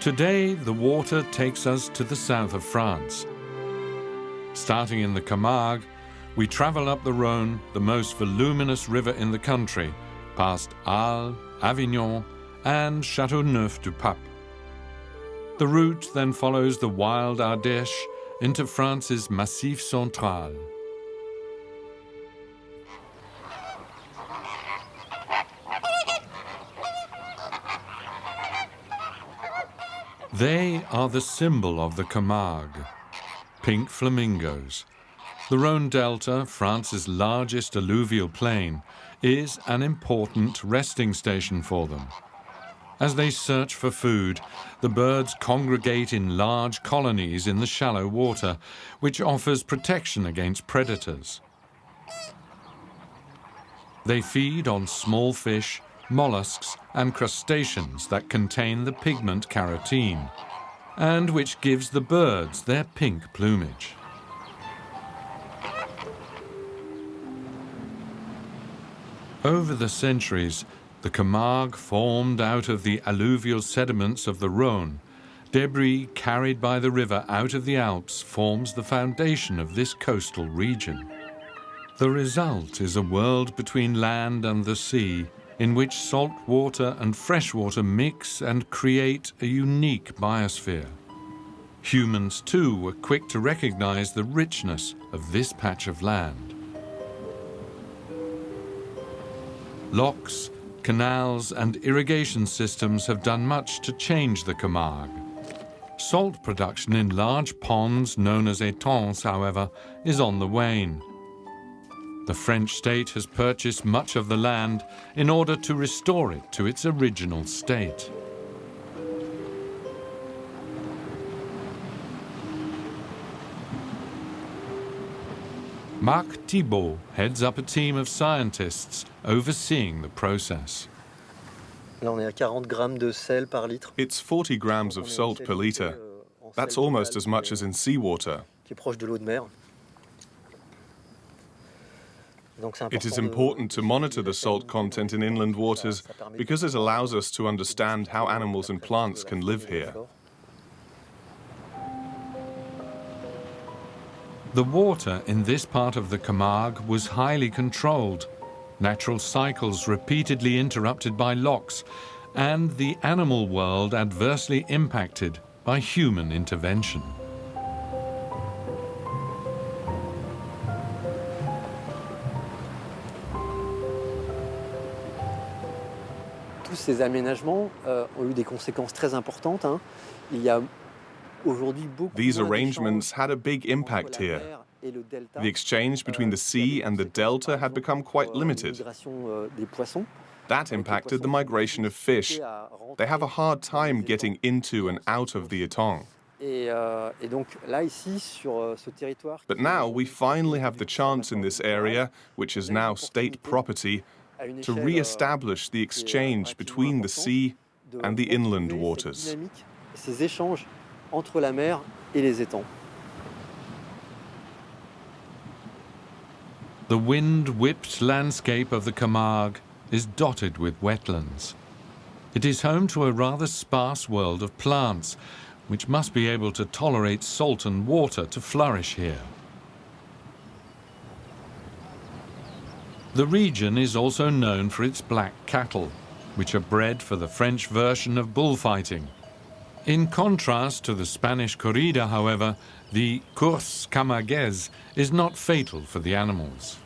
Today, the water takes us to the south of France. Starting in the Camargue, we travel up the Rhône, the most voluminous river in the country, past Arles, Avignon, and Châteauneuf-du-Pape. The route then follows the wild Ardèche into France's Massif Central. They are the symbol of the Camargue, pink flamingos. The Rhône Delta, France's largest alluvial plain, is an important resting station for them. As they search for food, the birds congregate in large colonies in the shallow water, which offers protection against predators. They feed on small fish, mollusks and crustaceans that contain the pigment carotene, and which gives the birds their pink plumage. Over the centuries, the Camargue formed out of the alluvial sediments of the Rhône. Debris carried by the river out of the Alps forms the foundation of this coastal region. The result is a world between land and the sea, in which salt water and fresh water mix and create a unique biosphere. Humans, too, were quick to recognize the richness of this patch of land. Locks, canals and irrigation systems have done much to change the Camargue. Salt production in large ponds known as étangs, however, is on the wane. The French state has purchased much of the land in order to restore it to its original state. Marc Thibault heads up a team of scientists overseeing the process. Là, on est à 40 grammes de sel par litre. It's 40 grams of salt per litre. That's almost as much as in seawater. Qui est proche de l'eau de mer. It is important to monitor the salt content in inland waters because it allows us to understand how animals and plants can live here. The water in this part of the Camargue was highly controlled, natural cycles repeatedly interrupted by locks, and the animal world adversely impacted by human intervention. Tous ces aménagements ont eu des conséquences très importantes. Il y a aujourd'hui beaucoup These arrangements had a big impact here. The exchange between the sea and the delta had become quite limited. That impacted the migration of fish. They have a hard time getting into and out of the étang. But now we finally have the chance in this area, which is now state property, to re-establish the exchange between the sea and the inland waters. Ces échanges entre la mer et les étangs. The wind-whipped landscape of the Camargue is dotted with wetlands. It is home to a rather sparse world of plants, which must be able to tolerate salt and water to flourish here. The region is also known for its black cattle, which are bred for the French version of bullfighting. In contrast to the Spanish corrida, however, the course camarguaise is not fatal for the animals.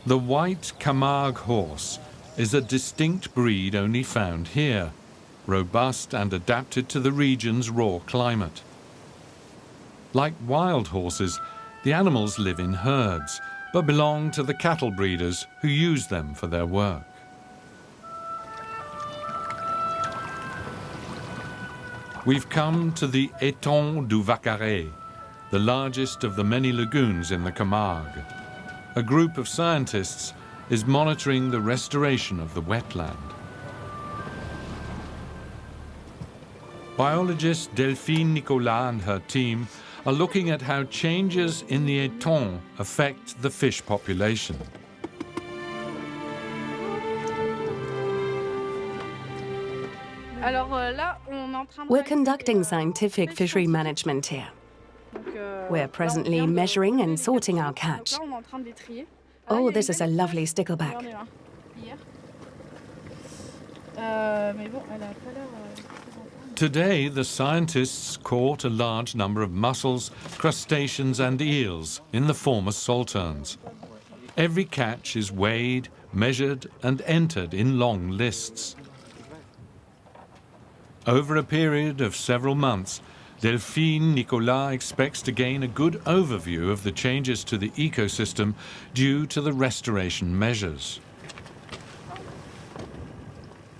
The white Camargue horse is a distinct breed only found here, robust and adapted to the region's raw climate. Like wild horses, the animals live in herds, but belong to the cattle breeders who use them for their work. We've come to the Étang du Vaccaré, the largest of the many lagoons in the Camargue. A group of scientists is monitoring the restoration of the wetland. Biologist Delphine Nicolas and her team are looking at how changes in the étang affect the fish population. We're conducting scientific fishery management here. We're presently measuring and sorting our catch. Oh, this is a lovely stickleback. Today, the scientists caught a large number of mussels, crustaceans and eels in the former salterns. Every catch is weighed, measured and entered in long lists. Over a period of several months, Delphine Nicolas expects to gain a good overview of the changes to the ecosystem due to the restoration measures.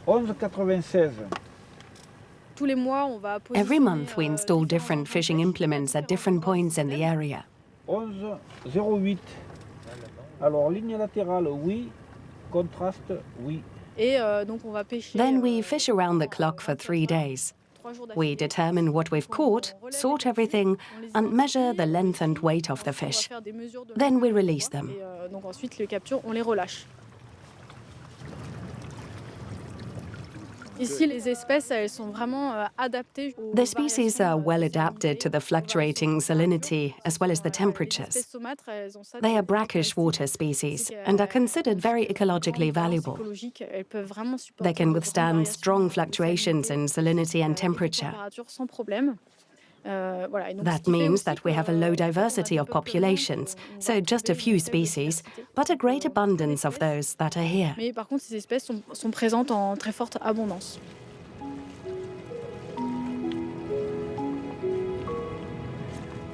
11,96. Every month we install different fishing implements at different points in the area. 11,08. Alors, ligne latérale, oui. Contraste, oui. Then we fish around the clock for 3 days. We determine what we've caught, sort everything, and measure the length and weight of the fish. Then we release them. The species are well adapted to the fluctuating salinity as well as the temperatures. They are brackish water species and are considered very ecologically valuable. They can withstand strong fluctuations in salinity and temperature. That means that we have a low diversity of populations, so just a few species, but a great abundance of those that are here.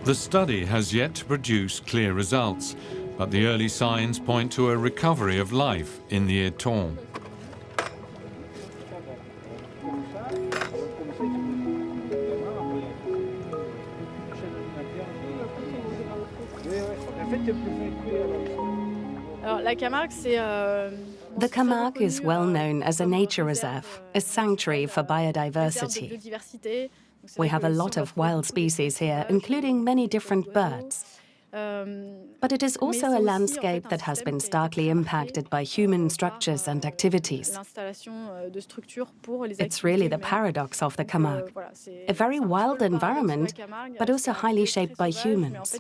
The study has yet to produce clear results, but the early signs point to a recovery of life in the étang. The Camargue is well known as a nature reserve, a sanctuary for biodiversity. We have a lot of wild species here, including many different birds. But it is also a landscape that has been starkly impacted by human structures and activities. It's really the paradox of the Camargue. A very wild environment, but also highly shaped by humans.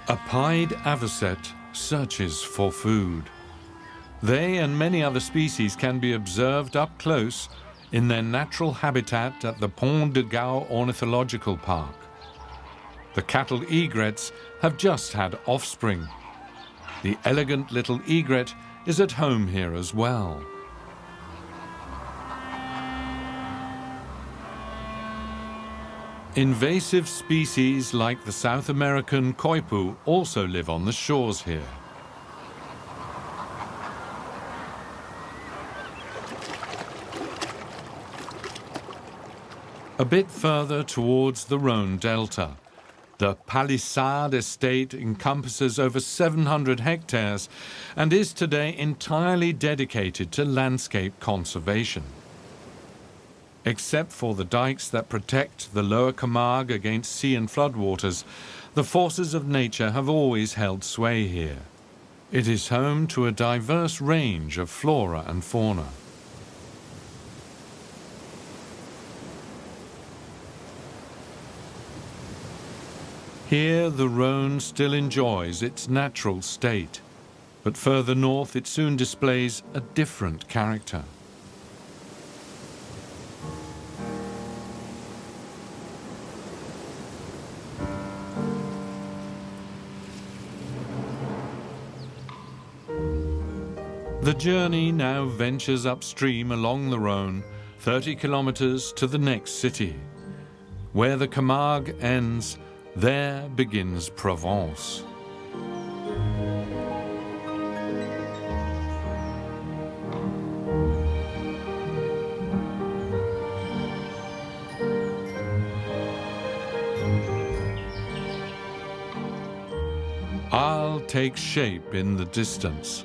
A pied avocet searches for food. They and many other species can be observed up close in their natural habitat at the Pont de Gau Ornithological Park. The cattle egrets have just had offspring. The elegant little egret is at home here as well. Invasive species like the South American coipu also live on the shores here. A bit further towards the Rhône Delta, the Palissade estate encompasses over 700 hectares and is today entirely dedicated to landscape conservation. Except for the dikes that protect the lower Camargue against sea and floodwaters, the forces of nature have always held sway here. It is home to a diverse range of flora and fauna. Here the Rhône still enjoys its natural state, but further north it soon displays a different character. The journey now ventures upstream along the Rhône, 30 kilometers to the next city. Where the Camargue ends, there begins Provence. Arles takes shape in the distance.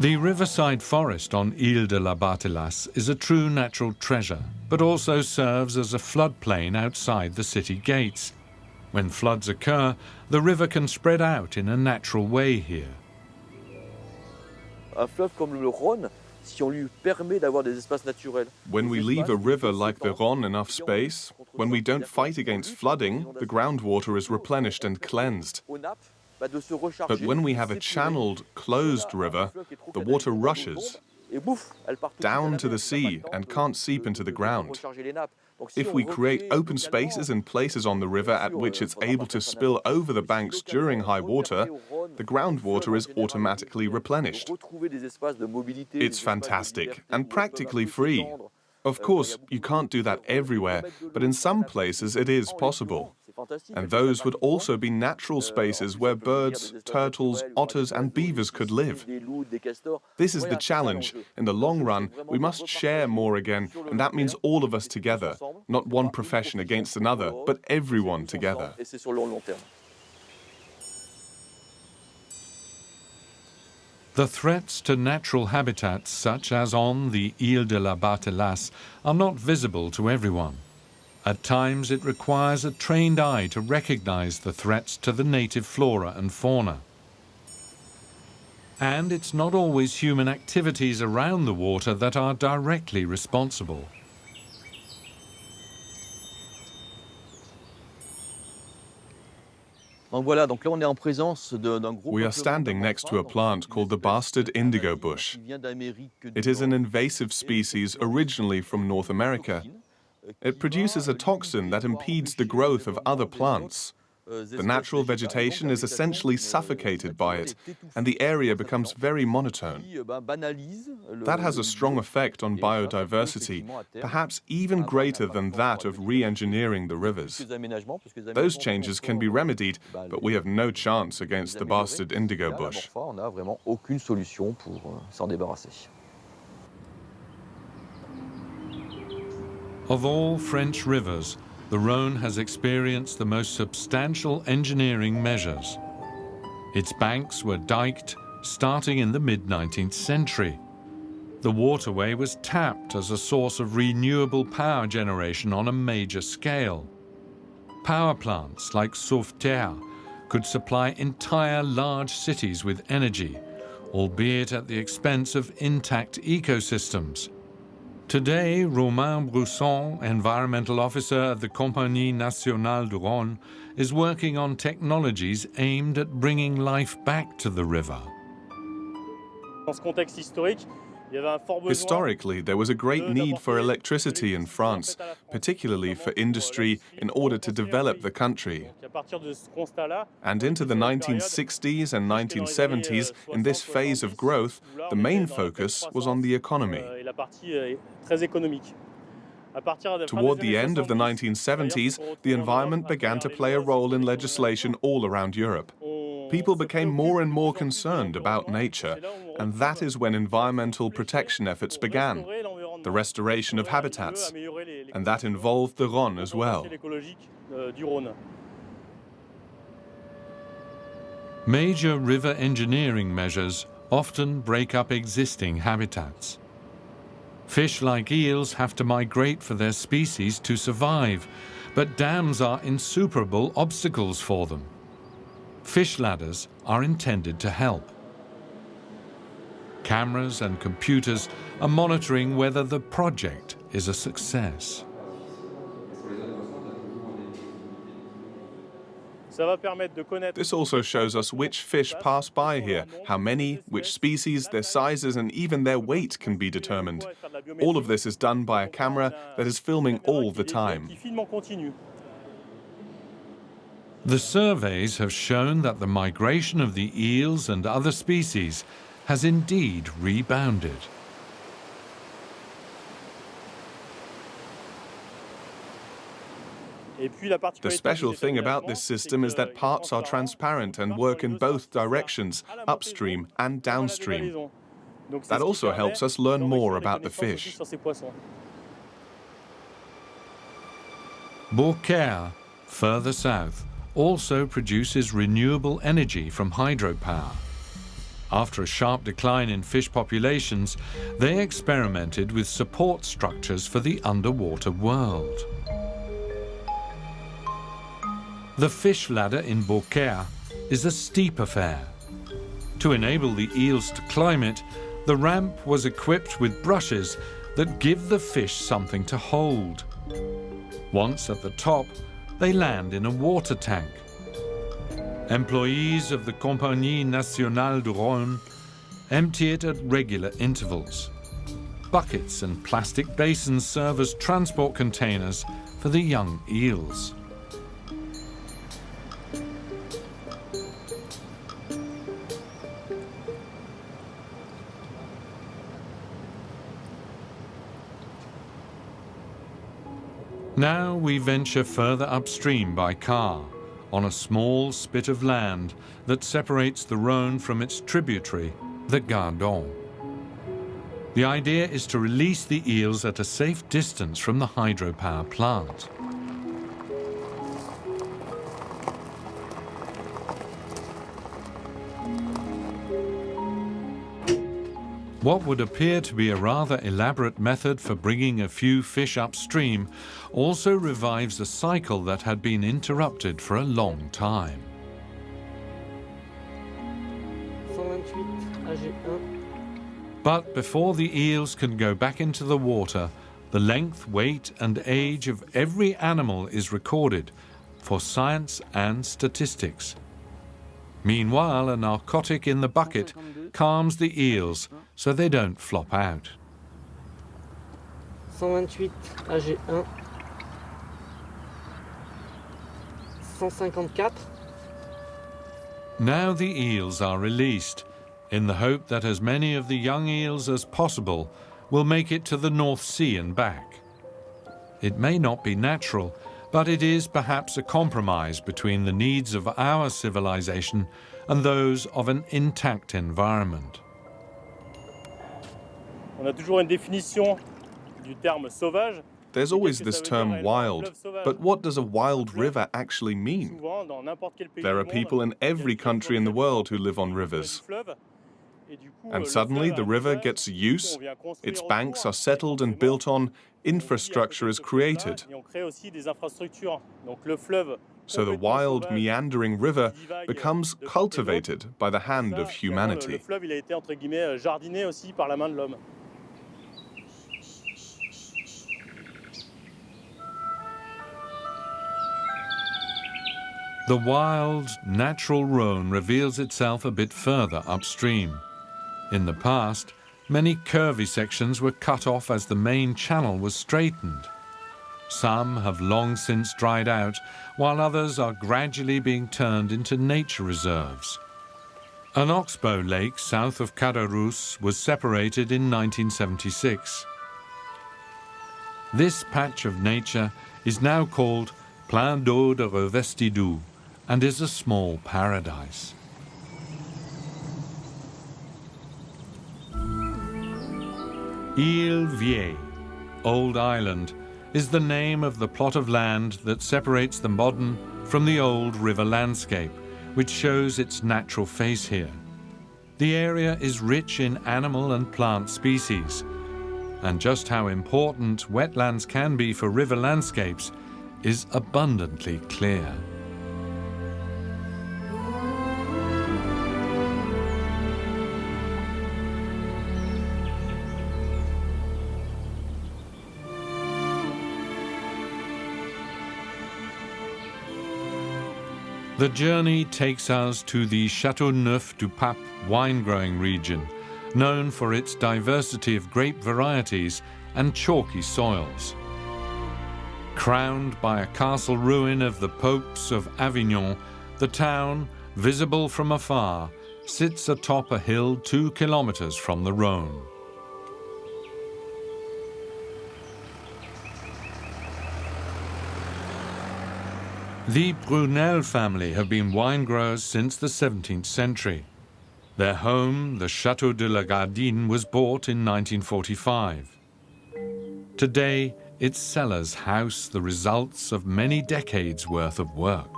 The riverside forest on Île de la Barthelasse is a true natural treasure, but also serves as a floodplain outside the city gates. When floods occur, the river can spread out in a natural way here. When we leave a river like the Rhône enough space, when we don't fight against flooding, the groundwater is replenished and cleansed. But when we have a channeled, closed river, the water rushes down to the sea and can't seep into the ground. If we create open spaces and places on the river at which it's able to spill over the banks during high water, the groundwater is automatically replenished. It's fantastic and practically free. Of course, you can't do that everywhere, but in some places it is possible. And those would also be natural spaces where birds, turtles, otters and beavers could live. This is the challenge. In the long run, we must share more again, and that means all of us together, not one profession against another, but everyone together. The threats to natural habitats, such as on the Île de la Barthelasse, are not visible to everyone. At times, it requires a trained eye to recognize the threats to the native flora and fauna. And it's not always human activities around the water that are directly responsible. We are standing next to a plant called the bastard indigo bush. It is an invasive species originally from North America. It produces a toxin that impedes the growth of other plants. The natural vegetation is essentially suffocated by it, and the area becomes very monotone. That has a strong effect on biodiversity, perhaps even greater than that of re-engineering the rivers. Those changes can be remedied, but we have no chance against the bastard indigo bush. Of all French rivers, the Rhône has experienced the most substantial engineering measures. Its banks were diked starting in the mid-19th century. The waterway was tapped as a source of renewable power generation on a major scale. Power plants like Subterranean could supply entire large cities with energy, albeit at the expense of intact ecosystems. Today, Romain Brousson, environmental officer at the Compagnie Nationale du Rhône, is working on technologies aimed at bringing life back to the river. Historically, there was a great need for electricity in France, particularly for industry, in order to develop the country. And into the 1960s and 1970s, in this phase of growth, the main focus was on the economy. Toward the end of the 1970s, the environment began to play a role in legislation all around Europe. People became more and more concerned about nature, and that is when environmental protection efforts began, the restoration of habitats, and that involved the Rhône as well. Major river engineering measures often break up existing habitats. Fish like eels have to migrate for their species to survive, but dams are insuperable obstacles for them. Fish ladders are intended to help. Cameras and computers are monitoring whether the project is a success. This also shows us which fish pass by here, how many, which species, their sizes, and even their weight can be determined. All of this is done by a camera that is filming all the time. The surveys have shown that the migration of the eels and other species has indeed rebounded. The special thing about this system is that parts are transparent and work in both directions, upstream and downstream. That also helps us learn more about the fish. Beaucaire, further south, also produces renewable energy from hydropower. After a sharp decline in fish populations, they experimented with support structures for the underwater world. The fish ladder in Beaucaire is a steep affair. To enable the eels to climb it, the ramp was equipped with brushes that give the fish something to hold. Once at the top, they land in a water tank. Employees of the Compagnie Nationale du Rhône empty it at regular intervals. Buckets and plastic basins serve as transport containers for the young eels. Now we venture further upstream by car, on a small spit of land that separates the Rhône from its tributary, the Gardon. The idea is to release the eels at a safe distance from the hydropower plant. What would appear to be a rather elaborate method for bringing a few fish upstream also revives a cycle that had been interrupted for a long time. But before the eels can go back into the water, the length, weight and age of every animal is recorded for science and statistics. Meanwhile, a narcotic in the bucket calms the eels so they don't flop out. 128 AG1, 154. Now the eels are released, in the hope that as many of the young eels as possible will make it to the North Sea and back. It may not be natural, but it is perhaps a compromise between the needs of our civilization and those of an intact environment. On a toujours une définition du terme sauvage. There's always this term wild, but what does a wild river actually mean? There are people in every country in the world who live on rivers. And suddenly the river gets use, its banks are settled and built on, infrastructure is created. So the wild, meandering river becomes cultivated by the hand of humanity. The wild, natural Rhône reveals itself a bit further upstream. In the past, many curvy sections were cut off as the main channel was straightened. Some have long since dried out, while others are gradually being turned into nature reserves. An oxbow lake south of Camargue was separated in 1976. This patch of nature is now called Plein d'eau de Riverside and is a small paradise. Île Vieille, Old Island, is the name of the plot of land that separates the modern from the old river landscape, which shows its natural face here. The area is rich in animal and plant species, and just how important wetlands can be for river landscapes is abundantly clear. The journey takes us to the Châteauneuf-du-Pape wine-growing region, known for its diversity of grape varieties and chalky soils. Crowned by a castle ruin of the popes of Avignon, the town, visible from afar, sits atop a hill 2 kilometers from the Rhône. The Brunel family have been wine growers since the 17th century. Their home, the Château de la Gardine, was bought in 1945. Today, its cellars house the results of many decades' worth of work.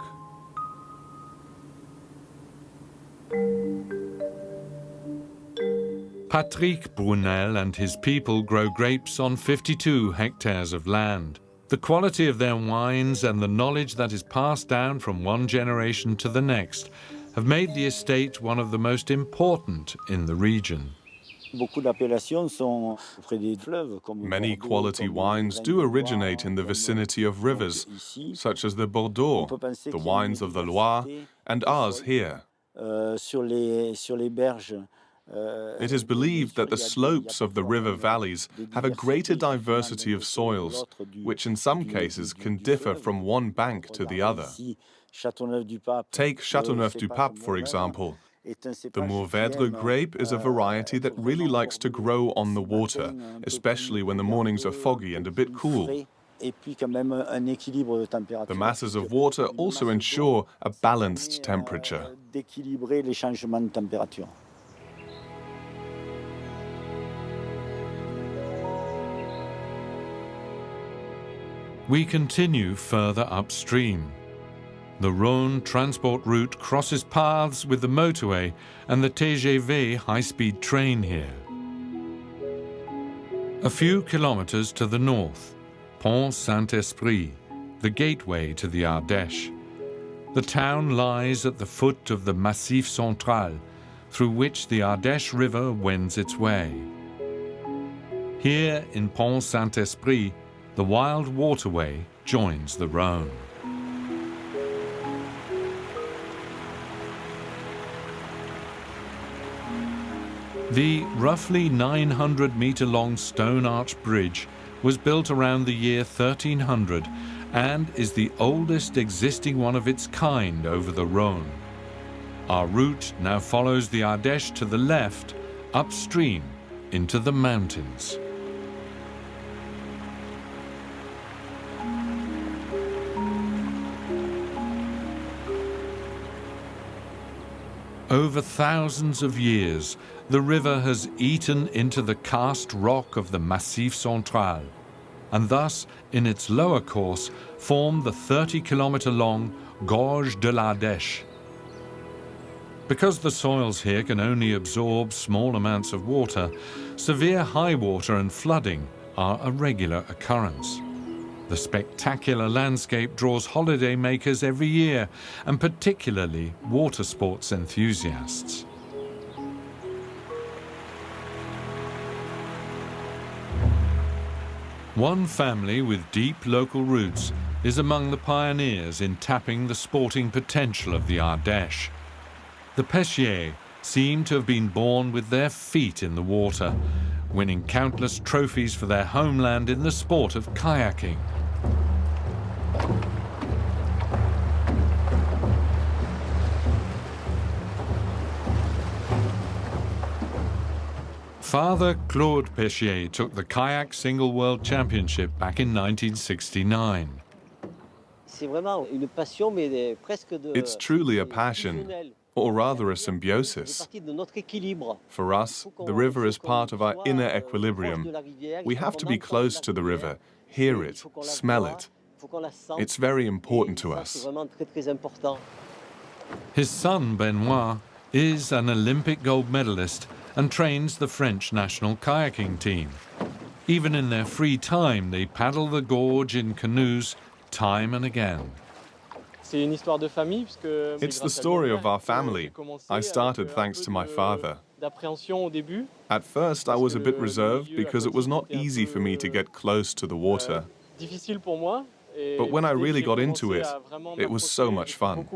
Patrick Brunel and his people grow grapes on 52 hectares of land. The quality of their wines and the knowledge that is passed down from one generation to the next have made the estate one of the most important in the region. Many quality wines do originate in the vicinity of rivers, such as the Bordeaux, the wines of the Loire, and ours here. It is believed that the slopes of the river valleys have a greater diversity of soils, which in some cases can differ from one bank to the other. Take Châteauneuf-du-Pape, for example. The Mourvèdre grape is a variety that really likes to grow on the water, especially when the mornings are foggy and a bit cool. The masses of water also ensure a balanced temperature. We continue further upstream. The Rhône transport route crosses paths with the motorway and the TGV high-speed train here. A few kilometers to the north, Pont Saint-Esprit, the gateway to the Ardèche. The town lies at the foot of the Massif Central, through which the Ardèche River wends its way. Here in Pont Saint-Esprit, the wild waterway joins the Rhône. The roughly 900-meter-long stone arch bridge was built around the year 1300 and is the oldest existing one of its kind over the Rhône. Our route now follows the Ardèche to the left, upstream, into the mountains. Over thousands of years, the river has eaten into the cast rock of the Massif Central, and thus, in its lower course, formed the 30-kilometer-long Gorge de l'Ardèche. Because the soils here can only absorb small amounts of water, severe high water and flooding are a regular occurrence. The spectacular landscape draws holidaymakers every year, and particularly water sports enthusiasts. One family with deep local roots is among the pioneers in tapping the sporting potential of the Ardèche. The Pêchiers seem to have been born with their feet in the water, winning countless trophies for their homeland in the sport of kayaking. Father Claude Pêchier took the kayak single world championship back in 1969. It's truly a passion, or rather a symbiosis. For us, the river is part of our inner equilibrium. We have to be close to the river, hear it, smell it. It's very important to us. His son, Benoit, is an Olympic gold medalist and trains the French national kayaking team. Even in their free time, they paddle the gorge in canoes time and again. It's the story of our family. I started thanks to my father. At first, I was a bit reserved because it was not easy for me to get close to the water. But when I really got into it, it was so much fun.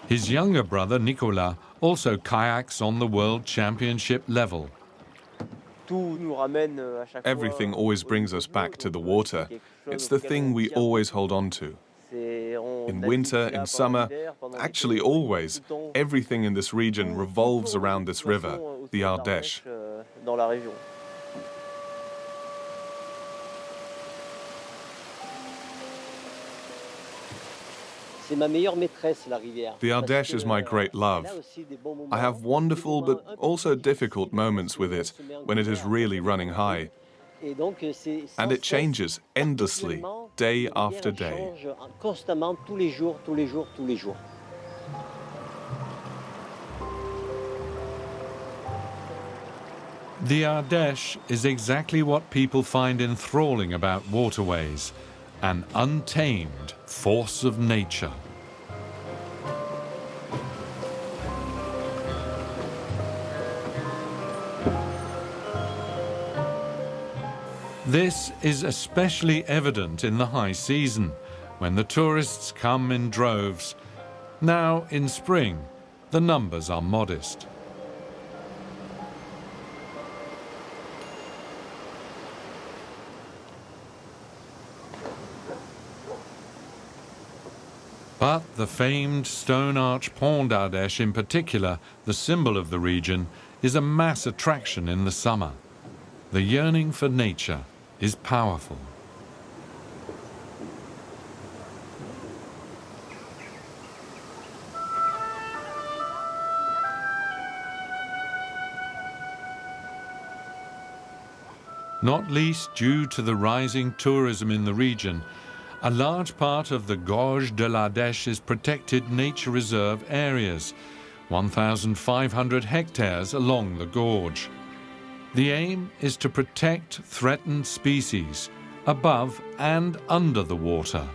His younger brother, Nicolas, also kayaks on the world championship level. Everything always brings us back to the water. It's the thing we always hold on to. In winter, in summer, actually always, everything in this region revolves around this river, the Ardèche. The Ardèche is my great love. I have wonderful but also difficult moments with it when it is really running high. And it changes endlessly, day after day. The Ardèche is exactly what people find enthralling about Waterways, an untamed force of nature. This is especially evident in the high season, when the tourists come in droves. Now, in spring, the numbers are modest. But the famed stone arch Pont d'Ardèche in particular, the symbol of the region, is a mass attraction in the summer. The yearning for nature is powerful. Not least due to the rising tourism in the region, a large part of the gorge de l'Ardèche is protected nature reserve areas, 1,500 hectares along the gorge. The aim is to protect threatened species above and under the water.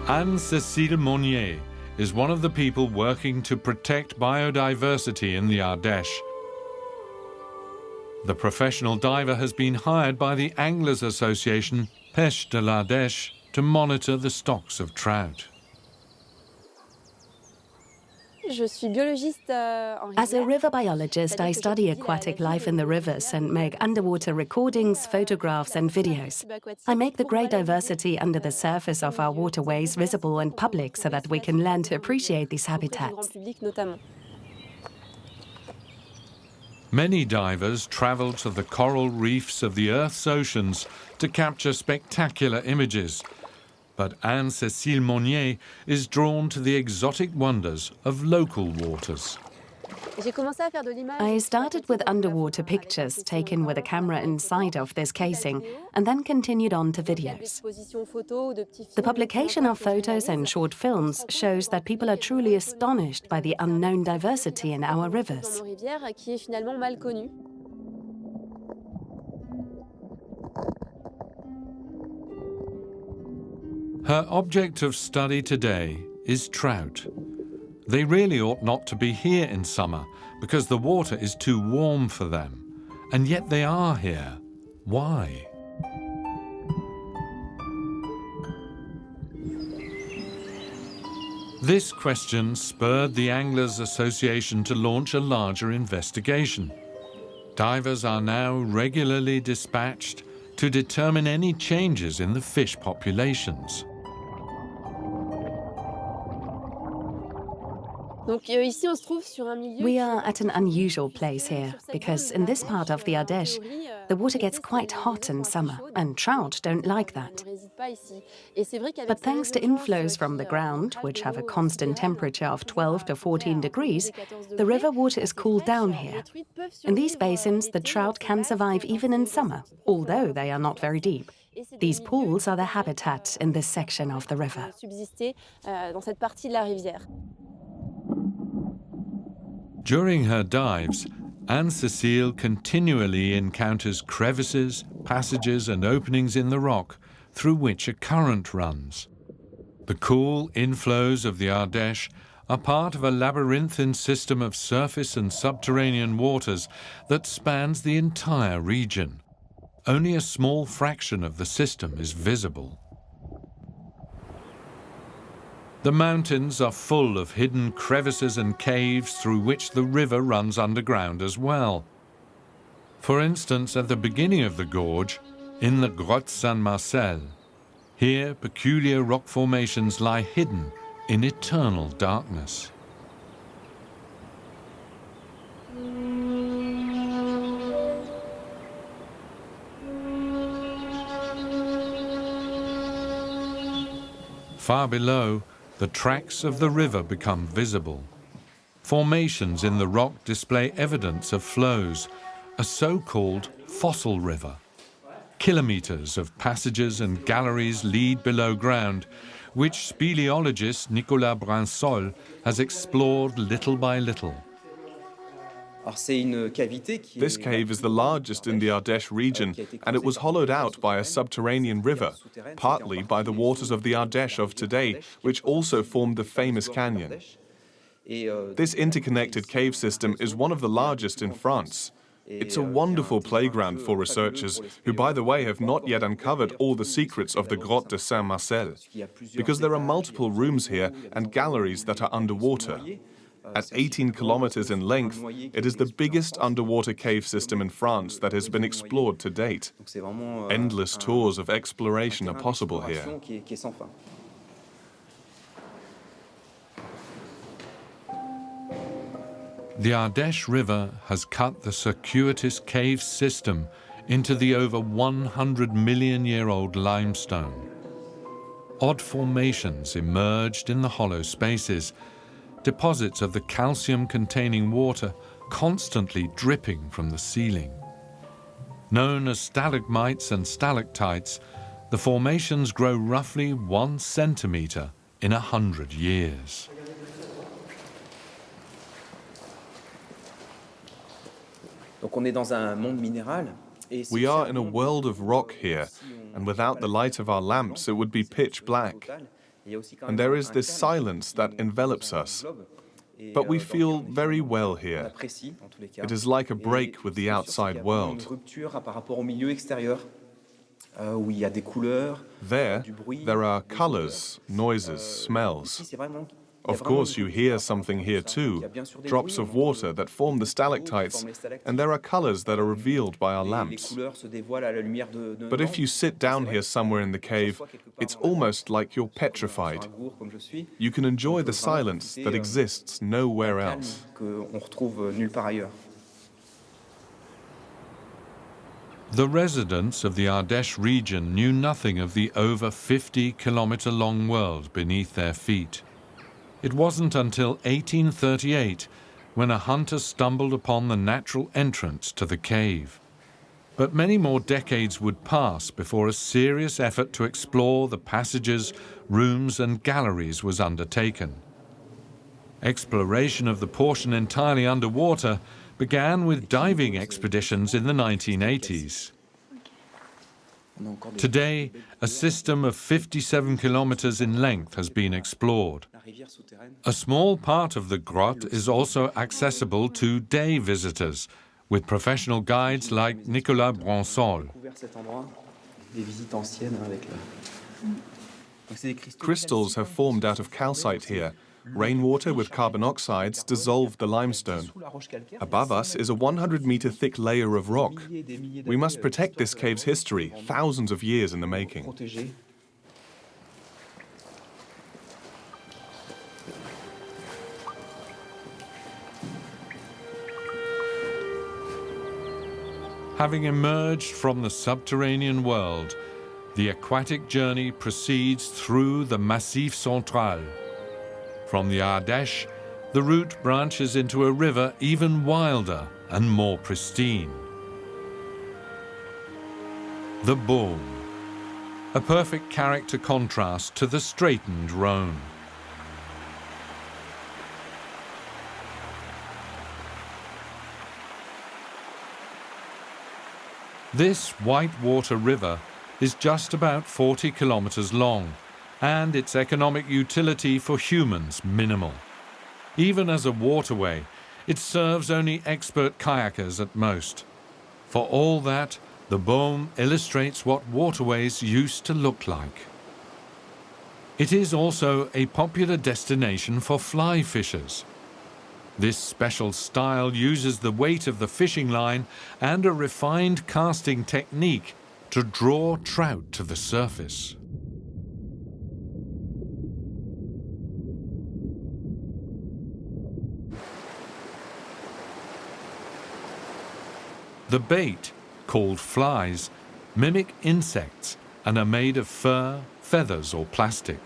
Anne-Cécile Monnier is one of the people working to protect biodiversity in the Ardèche. The professional diver has been hired by the Anglers Association Pêche de l'Ardèche to monitor the stocks of trout. As a river biologist, I study aquatic life in the rivers and make underwater recordings, photographs and videos. I make the great diversity under the surface of our waterways visible and public so that we can learn to appreciate these habitats. Many divers travel to the coral reefs of the Earth's oceans to capture spectacular images. But Anne-Cécile Monnier is drawn to the exotic wonders of local waters. I started with underwater pictures taken with a camera inside of this casing and then continued on to videos. The publication of photos and short films shows that people are truly astonished by the unknown diversity in our rivers. Her object of study today is trout. They really ought not to be here in summer because the water is too warm for them. And yet they are here. Why? This question spurred the Anglers Association to launch a larger investigation. Divers are now regularly dispatched to determine any changes in the fish populations. We are at an unusual place here, because in this part of the Ardèche, the water gets quite hot in summer, and trout don't like that. But thanks to inflows from the ground, which have a constant temperature of 12 to 14 degrees, the river water is cooled down here. In these basins, the trout can survive even in summer, although they are not very deep. These pools are the habitat in this section of the river. During her dives, Anne-Cécile continually encounters crevices, passages and openings in the rock through which a current runs. The cool inflows of the Ardèche are part of a labyrinthine system of surface and subterranean waters that spans the entire region. Only a small fraction of the system is visible. The mountains are full of hidden crevices and caves through which the river runs underground as well. For instance, at the beginning of the gorge, in the Grotte Saint-Marcel, here peculiar rock formations lie hidden in eternal darkness. Far below, the tracks of the river become visible. Formations in the rock display evidence of flows, a so-called fossil river. kilometers of passages and galleries lead below ground, which speleologist Nicolas Brinsol has explored little by little. This cave is the largest in the Ardèche region, and it was hollowed out by a subterranean river, partly by the waters of the Ardèche of today, which also formed the famous canyon. This interconnected cave system is one of the largest in France. It's a wonderful playground for researchers who, by the way, have not yet uncovered all the secrets of the Grotte de Saint-Marcel, because there are multiple rooms here and galleries that are underwater. At 18 kilometers in length, it is the biggest underwater cave system in France that has been explored to date. Endless tours of exploration are possible here. The Ardèche River has cut the circuitous cave system into the over 100-million-year-old limestone. Odd formations emerged in the hollow spaces, deposits of the calcium-containing water constantly dripping from the ceiling. Known as stalagmites and stalactites, the formations grow roughly 1 centimeter in 100 years. We are in a world of rock here, and without the light of our lamps, it would be pitch black. And there is this silence that envelops us. But we feel very well here. It is like a break with the outside world. There are colors, noises, smells. Of course, you hear something here too, drops of water that form the stalactites, and there are colors that are revealed by our lamps. But if you sit down here somewhere in the cave, it's almost like you're petrified. You can enjoy the silence that exists nowhere else. The residents of the Ardèche region knew nothing of the over 50-kilometer-long world beneath their feet. It wasn't until 1838 when a hunter stumbled upon the natural entrance to the cave. But many more decades would pass before a serious effort to explore the passages, rooms and galleries was undertaken. Exploration of the portion entirely underwater began with diving expeditions in the 1980s. Today, a system of 57 kilometers in length has been explored. A small part of the grotte is also accessible to day visitors, with professional guides like Nicolas Brinsol. Crystals have formed out of calcite here. Rainwater with carbon oxides dissolved the limestone. Above us is a 100-meter thick layer of rock. We must protect this cave's history, thousands of years in the making. Having emerged from the subterranean world, the aquatic journey proceeds through the Massif Central. From the Ardèche, the route branches into a river even wilder and more pristine. The Beaume, a perfect character contrast to the straightened Rhône. This whitewater river is just about 40 kilometers long, and its economic utility for humans minimal. Even as a waterway, it serves only expert kayakers at most. For all that, the Beaume illustrates what waterways used to look like. It is also a popular destination for fly fishers. This special style uses the weight of the fishing line and a refined casting technique to draw trout to the surface. The bait, called flies, mimic insects and are made of fur, feathers or plastic.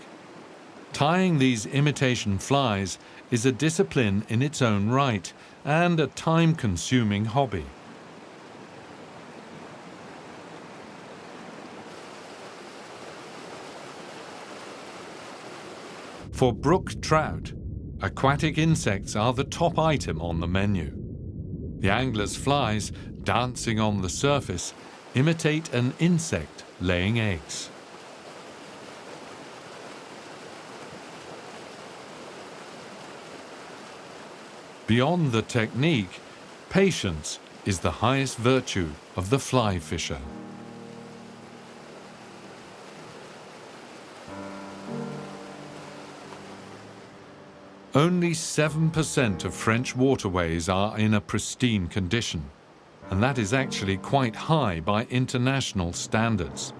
Tying these imitation flies is a discipline in its own right and a time-consuming hobby. For brook trout, aquatic insects are the top item on the menu. The angler's flies, dancing on the surface, imitate an insect laying eggs. Beyond the technique, patience is the highest virtue of the fly fisher. Only 7% of French waterways are in a pristine condition, and that is actually quite high by international standards.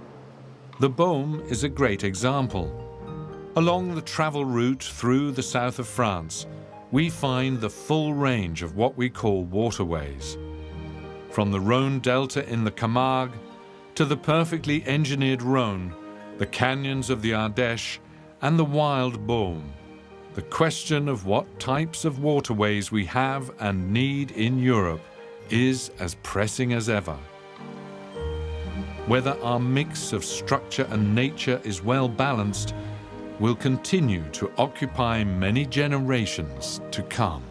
The Beaume is a great example. Along the travel route through the south of France, we find the full range of what we call waterways. From the Rhône Delta in the Camargue to the perfectly engineered Rhône, the canyons of the Ardèche, and the wild Beaume. The question of what types of waterways we have and need in Europe is as pressing as ever. Whether our mix of structure and nature is well balanced will continue to occupy many generations to come.